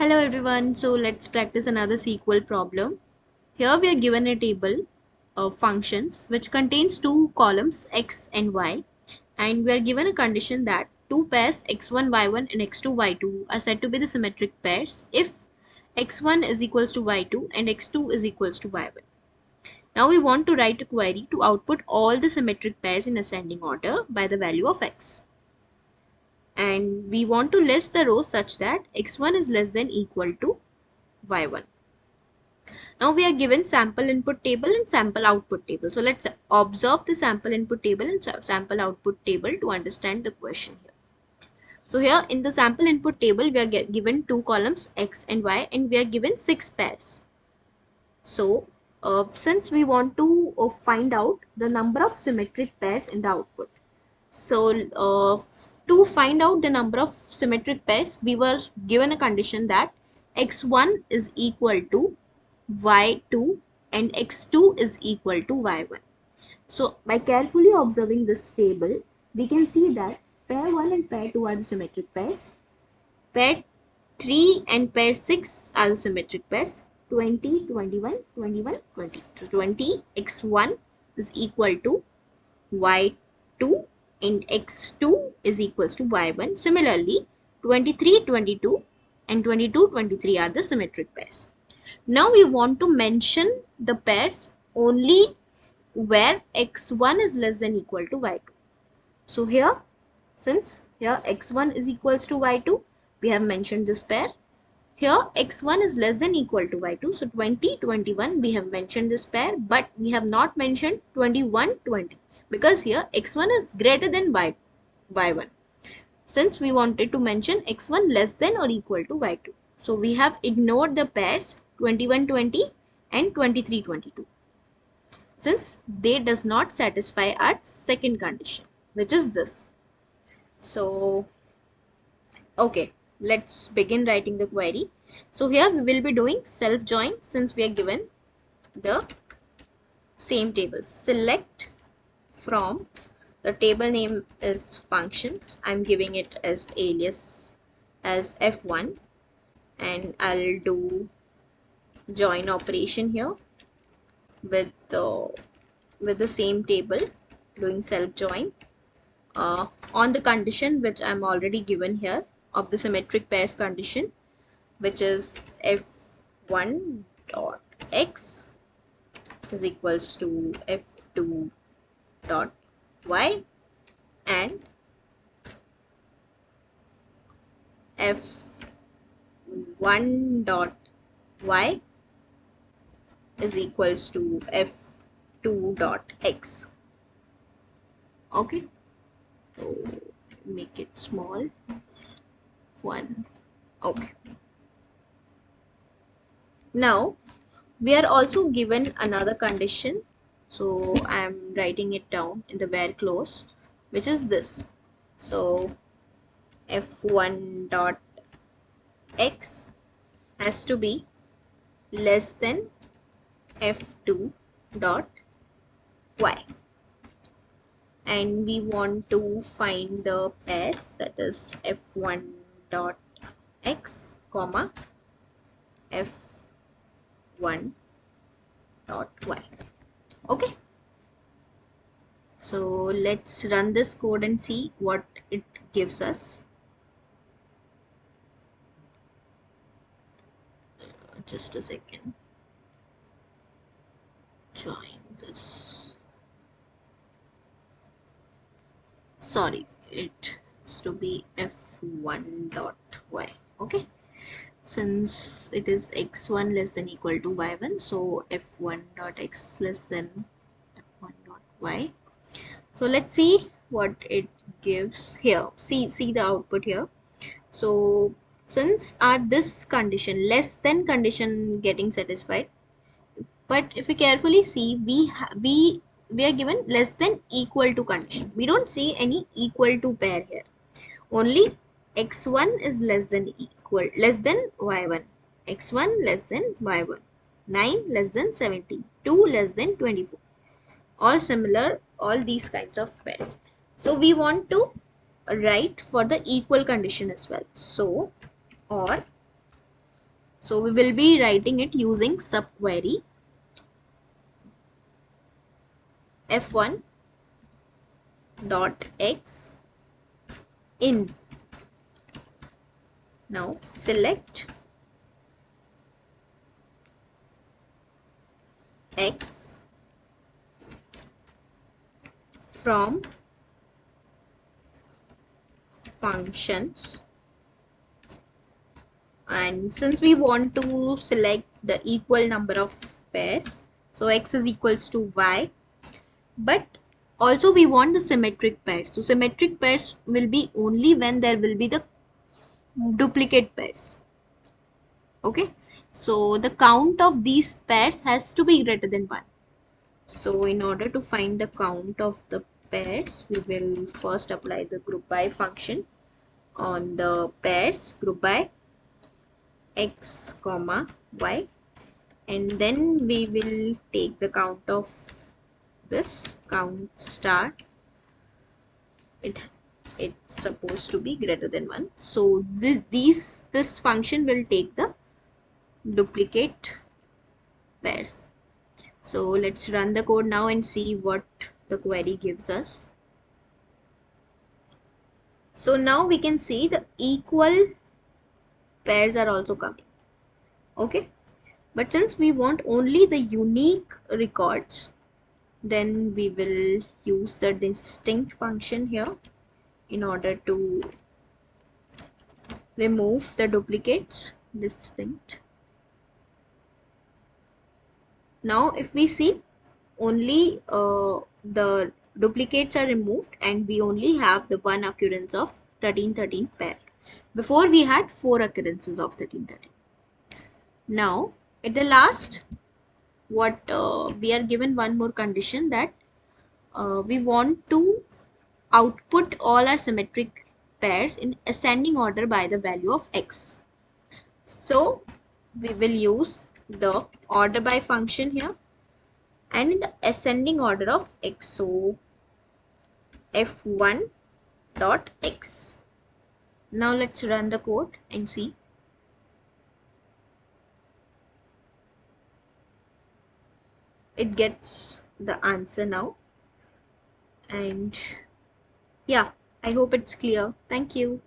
Hello everyone, so let's practice another SQL problem. Here we are given a table of functions which contains two columns x and y, and we are given a condition that two pairs x1 y1 and x2 y2 are said to be the symmetric pairs if x1 is equals to y2 and x2 is equals to y1. Now we want to write a query to output all the symmetric pairs in ascending order by the value of x. And we want to list the rows such that x1 is less than equal to y1. Now we are given sample input table and sample output table. So let's observe the sample input table and sample output table to understand the question here. So here in the sample input table, we are given two columns x and y, and we are given 6 pairs. So since we want to find out the number of symmetric pairs in the output. So to find out the number of symmetric pairs, we were given a condition that x1 is equal to y2 and x2 is equal to y1. So by carefully observing this table, we can see that pair 1 and pair 2 are the symmetric pairs. Pair 3 and pair 6 are the symmetric pairs. 20, 21, 21, 20. So 20 x1 is equal to y2 and x2 is equals to y1. Similarly, 23, 22 and 22, 23 are the symmetric pairs. Now we want to mention the pairs only where x1 is less than equal to y2. So here, since here x1 is equals to y2, we have mentioned this pair. Here x1 is less than equal to y2. So 20, 21, we have mentioned this pair, but we have not mentioned 21, 20 because here x1 is greater than y1. Since we wanted to mention x1 less than or equal to y2. So we have ignored the pairs 21, 20 and 23, 22. Since they does not satisfy our second condition, which is this. So, okay, let's begin writing the query. So here we will be doing self join since we are given the same table. Select from the table name is functions. I'm giving it as alias as F1, and I'll do join operation here with the same table, doing self join on the condition which I'm already given here of the symmetric pairs condition, which is f1 dot x is equals to f2 dot y and f1 dot y is equals to f2 dot x. Okay, so make it small. 1. Okay. Now we are also given another condition, so I am writing it down in the where clause, which is this. So f1 dot x has to be less than f2 dot y, and we want to find the pairs, that is f1 dot x comma f1 dot y. Okay, so let's run this code and see what it gives us. Just a second. Join this. Sorry, it has to be f1 dot y. Okay, since it is x1 less than equal to y1, so f1 dot x less than f1 dot y. So let's see what it gives here. See the output here. So since this condition less than condition getting satisfied, but if we carefully see, we are given less than equal to condition. We don't see any equal to pair here. Only x1 is less than y1, x1 less than y1, 9 less than 17, 2 less than 24, or similar, all these kinds of pairs. So we want to write for the equal condition as well. So or So we will be writing it using subquery f1 dot x in. Now select x from functions, and since we want to select the equal number of pairs, so x is equals to y, but also we want the symmetric pairs. So symmetric pairs will be only when there will be the duplicate pairs. Okay, so the count of these pairs has to be greater than 1. So in order to find the count of the pairs, we will first apply the group by function on the pairs group by x comma y, and then we will take the count of this count star. It's supposed to be greater than 1. So this function will take the duplicate pairs. So let's run the code now and see what the query gives us. So now we can see the equal pairs are also coming. Okay, but since we want only the unique records, then we will use the distinct function here in order to remove the duplicates. Distinct. Now if we see, only the duplicates are removed and we only have the one occurrence of 1313 pair. Before we had 4 occurrences of 1313. Now at the last, what we are given one more condition, that we want to output all our symmetric pairs in ascending order by the value of x. So we will use the order by function here and in the ascending order of x. So f1 dot x. Now let's run the code and see. It gets the answer now, and yeah, I hope it's clear. Thank you.